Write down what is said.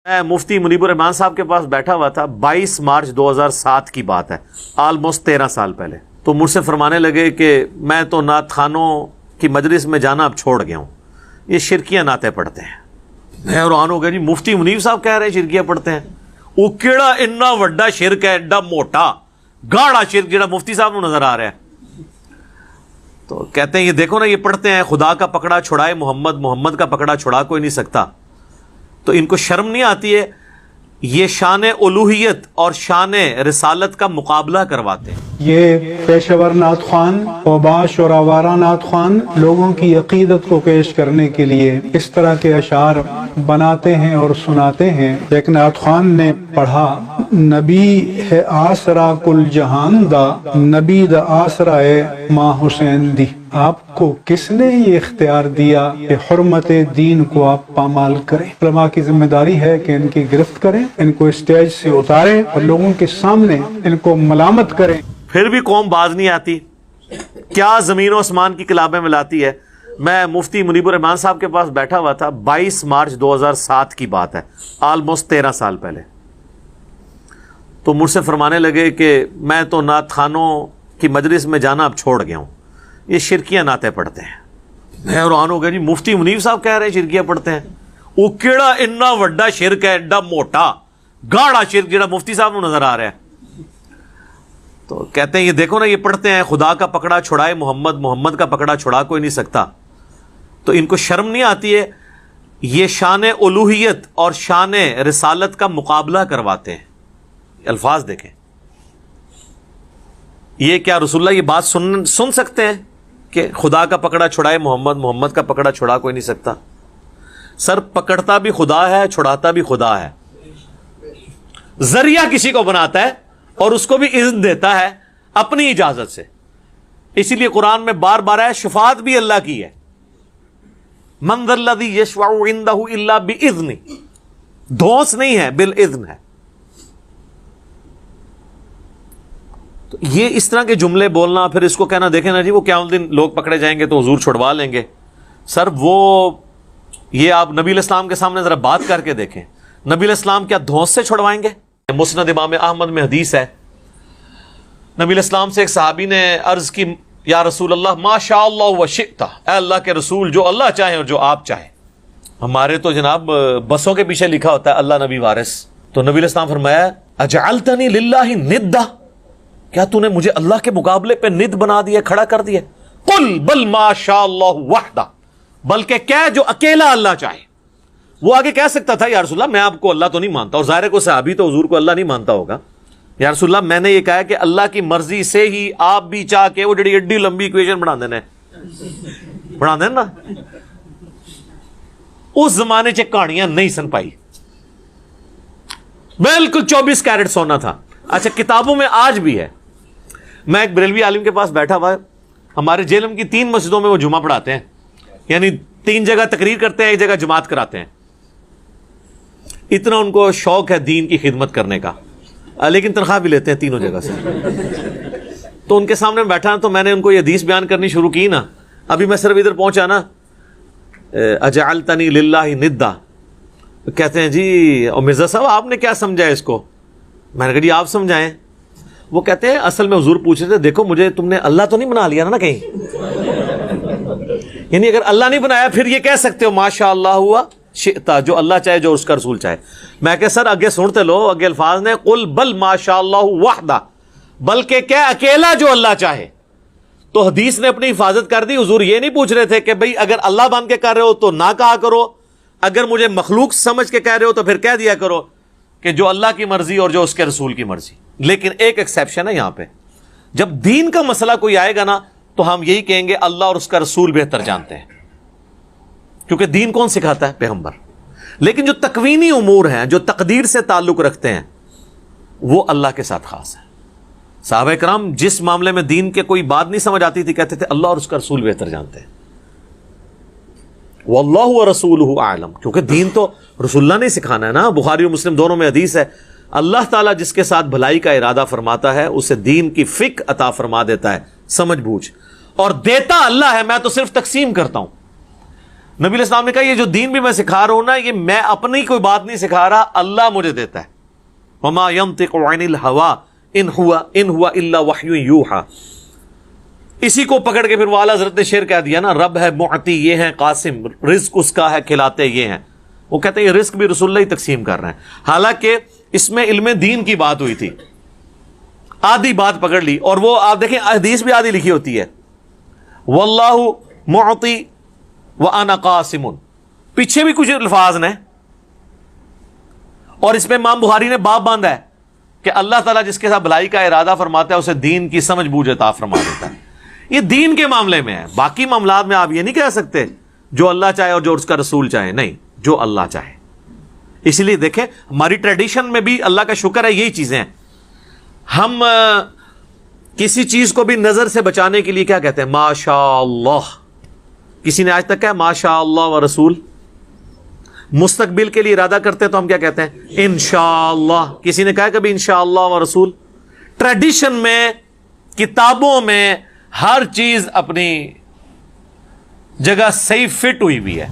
میں مفتی منیب الرحمان صاحب کے پاس بیٹھا ہوا تھا، 22 مارچ 2007 کی بات ہے، آلموسٹ 13 سال پہلے۔ تو مجھ سے فرمانے لگے کہ میں تو نعت خانوں کی مجلس میں جانا اب چھوڑ گیا ہوں، یہ شرکیاں نعتیں پڑھتے ہیں۔ میں حیران ہو گیا، جی مفتی منیب صاحب کہہ رہے ہیں شرکیاں پڑھتے ہیں؟ وہ کیڑا اتنا وڈا شرک ہے، ایڈا موٹا گاڑا شرک جڑا مفتی صاحب کو نظر آ رہا ہے؟ تو کہتے ہیں یہ دیکھو نا، یہ پڑھتے ہیں خدا کا پکڑا چھڑائے محمد، محمد کا پکڑا چھڑا کوئی نہیں سکتا۔ تو ان کو شرم نہیں آتی ہے؟ یہ شان الوہیت اور شان رسالت کا مقابلہ کرواتے ہیں۔ یہ پیشہ ور نعت خوان، اوباش اور آوارہ نعت خوان لوگوں کی عقیدت کو پیش کرنے کے لیے اس طرح کے اشعار بناتے ہیں اور سناتے ہیں۔ ایک نعت خوان نے پڑھا، نبی ہے آسرا کل جہان دا، نبی دا آسرا ہے ماں حسین دی۔ آپ کو کس نے یہ اختیار دیا کہ حرمت دین کو آپ پامال کریں؟ علماء کی ذمہ داری ہے کہ ان کی گرفت کریں، ان کو اسٹیج سے اتاریں اور لوگوں کے سامنے ان کو ملامت کریں۔ پھر بھی قوم باز نہیں آتی، کیا زمین و آسمان کی کلابیں ملاتی ہے۔ میں مفتی منیب الرحمان صاحب کے پاس بیٹھا ہوا تھا، 22 مارچ 2007 کی بات ہے، آلموسٹ 13 سال پہلے۔ تو مجھ سے فرمانے لگے کہ میں تو نعت خانوں کی مجلس میں جانا اب چھوڑ گیا ہوں، یہ شرکیاں نعتیں پڑھتے ہیں۔ میں حیران ہو گیا، جی مفتی منیب صاحب کہہ رہے ہیں شرکیاں پڑھتے ہیں؟ وہ کیڑا اتنا وڈا شرک ہے، ایڈا موٹا گاڑا شرک جڑا مفتی صاحب کو نظر آ رہا ہے؟ تو کہتے ہیں یہ دیکھو نا، یہ پڑھتے ہیں خدا کا پکڑا چھڑائے محمد، محمد کا پکڑا چھڑا کوئی نہیں سکتا۔ تو ان کو شرم نہیں آتی ہے؟ یہ شان الوہیت اور شان رسالت کا مقابلہ کرواتے ہیں۔ الفاظ دیکھیں، یہ کیا رسول اللہ یہ بات سن سکتے ہیں کہ خدا کا پکڑا چھڑائے محمد، محمد کا پکڑا چھڑا کوئی نہیں سکتا؟ سر پکڑتا بھی خدا ہے، چھڑاتا بھی خدا ہے، ذریعہ کسی کو بناتا ہے اور اس کو بھی اذن دیتا ہے اپنی اجازت سے۔ اسی لیے قرآن میں بار بار ہے، شفاعت بھی اللہ کی ہے، من ذا الذی یشفع عندہ الا باذنہ، دھونس نہیں ہے، بالاذن ہے۔ تو یہ اس طرح کے جملے بولنا، پھر اس کو کہنا دیکھیں نا جی وہ قیامت دن لوگ پکڑے جائیں گے تو حضور چھڑوا لیں گے۔ سر وہ یہ آپ نبی علیہ السلام کے سامنے ذرا بات کر کے دیکھیں، نبی علیہ السلام کیا دھونس سے چھڑوائیں گے؟ مسند امام احمد میں حدیث ہے، نبی علیہ السلام سے ایک صحابی نے عرض کی، یا رسول اللہ ما شاء اللہ و شئت، اے اللہ کے رسول جو اللہ چاہے اور جو آپ چاہیں۔ ہمارے تو جناب بسوں کے پیچھے لکھا ہوتا ہے اللہ نبی وارث۔ تو نبی علیہ السلام فرمایا اجعلتنی للہ ندا، کیا تو نے مجھے اللہ کے مقابلے پہ ند بنا دیا، کھڑا کر دیا؟ قل بل ما شاء اللہ وحدہ، بلکہ کیا جو اکیلا اللہ چاہے۔ وہ آگے کہہ سکتا تھا یا رسول اللہ میں آپ کو اللہ تو نہیں مانتا، اور ظاہر کو صحابی تو حضور کو اللہ نہیں مانتا ہوگا، یا رسول اللہ میں نے یہ کہا کہ اللہ کی مرضی سے ہی آپ بھی چاہ کے وہ جڑی ایڈی لمبی ایکویشن بنا دینا نا۔ اس زمانے چ کہانیاں نہیں سن پائی، بالکل 24 کیرٹ سونا تھا۔ اچھا کتابوں میں آج بھی ہے۔ میں ایک بریلوی عالم کے پاس بیٹھا ہوا ہے، ہمارے جیلم کی 3 مسجدوں میں وہ جمعہ پڑھاتے ہیں، یعنی 3 جگہ تقریر کرتے ہیں، 1 جگہ جماعت کراتے ہیں۔ اتنا ان کو شوق ہے دین کی خدمت کرنے کا، لیکن تنخواہ بھی لیتے ہیں تینوں جگہ سے۔ تو ان کے سامنے بیٹھا تو میں نے ان کو یہ حدیث بیان کرنی شروع کی نا، ابھی میں صرف ادھر پہنچا نا، اجعلتنی للہ ندا، کہتے ہیں جی اور مرزا صاحب آپ نے کیا سمجھا اس کو؟ میں نے کہا جی آپ سمجھائیں۔ وہ کہتے ہیں اصل میں حضور پوچھ رہے تھے دیکھو مجھے تم نے اللہ تو نہیں بنا لیا نا کہیں، یعنی اگر اللہ نہیں بنایا پھر یہ کہہ سکتے ہو ماشاء اللہ ہوا شئتا، جو اللہ چاہے جو اس کا رسول چاہے۔ میں کہ سر اگے سنتے لو، اگے الفاظ نے قل بل ماشاء اللہ وحدہ، بلکہ کیا اکیلا جو اللہ چاہے۔ تو حدیث نے اپنی حفاظت کر دی، حضور یہ نہیں پوچھ رہے تھے کہ بھئی اگر اللہ بن کے کر رہے ہو تو نہ کہا کرو، اگر مجھے مخلوق سمجھ کے کہہ رہے ہو تو پھر کہہ دیا کرو کہ جو اللہ کی مرضی اور جو اس کے رسول کی مرضی۔ لیکن ایک ایکسیپشن ہے یہاں پہ، جب دین کا مسئلہ کوئی آئے گا نا تو ہم یہی کہیں گے اللہ اور اس کا رسول بہتر جانتے ہیں، کیونکہ دین کون سکھاتا ہے؟ پیغمبر۔ لیکن جو تکوینی امور ہیں، جو تقدیر سے تعلق رکھتے ہیں، وہ اللہ کے ساتھ خاص ہے۔ صحابہ کرام جس معاملے میں دین کے کوئی بات نہیں سمجھ آتی تھی کہتے تھے اللہ اور اس کا رسول بہتر جانتے ہیں، واللہ ورسولہ اعلم، کیونکہ دین تو رسول اللہ نے سکھانا ہے نا۔ بخاری و مسلم دونوں میں حدیث ہے، اللہ تعالیٰ جس کے ساتھ بھلائی کا ارادہ فرماتا ہے اسے دین کی فقہ عطا فرما دیتا ہے، سمجھ بوجھ، اور دیتا اللہ ہے، میں تو صرف تقسیم کرتا ہوں۔ نبی علیہ السلام نے کہا یہ جو دین بھی میں سکھا رہا ہوں نا، یہ میں اپنی کوئی بات نہیں سکھا رہا، اللہ مجھے دیتا ہے. وما ينطق عن الهوى ان هو الا وحی یوحى. اسی کو پکڑ کے پھر وہ اعلیٰ حضرت نے شعر کہہ دیا نا، رب ہے معطی، یہ ہے قاسم، رزق اس کا ہے، کھلاتے یہ ہیں. وہ کہتے ہیں یہ رزق بھی رسول اللہ ہی تقسیم کر رہے ہیں. حالانکہ اس میں علم دین کی بات ہوئی تھی، آدھی بات پکڑ لی. اور وہ آپ دیکھیں حدیث بھی آدھی لکھی ہوتی ہے، واللہ معطی وانا قاسم، پیچھے بھی کچھ الفاظ ہیں. اور اس میں امام بخاری نے باب باندھا ہے کہ اللہ تعالیٰ جس کے ساتھ بھلائی کا ارادہ فرماتا ہے اسے دین کی سمجھ بوجھ عطا فرما دیتا ہے. یہ دین کے معاملے میں ہے. باقی معاملات میں آپ یہ نہیں کہہ سکتے جو اللہ چاہے اور جو اس کا رسول چاہے، نہیں، جو اللہ چاہے. اسی لیے دیکھیں ہماری ٹریڈیشن میں بھی اللہ کا شکر ہے یہی چیزیں ہیں. ہم کسی چیز کو بھی نظر سے بچانے کے لیے کیا کہتے ہیں؟ ماشاء اللہ. کسی نے آج تک کہا ماشاء اللہ و رسول؟ مستقبل کے لیے ارادہ کرتے تو ہم کیا کہتے ہیں؟ انشاءاللہ. کسی نے کہا کبھی انشاءاللہ و رسول؟ ٹریڈیشن میں، کتابوں میں ہر چیز اپنی جگہ صحیح فٹ ہوئی ہوئی ہے.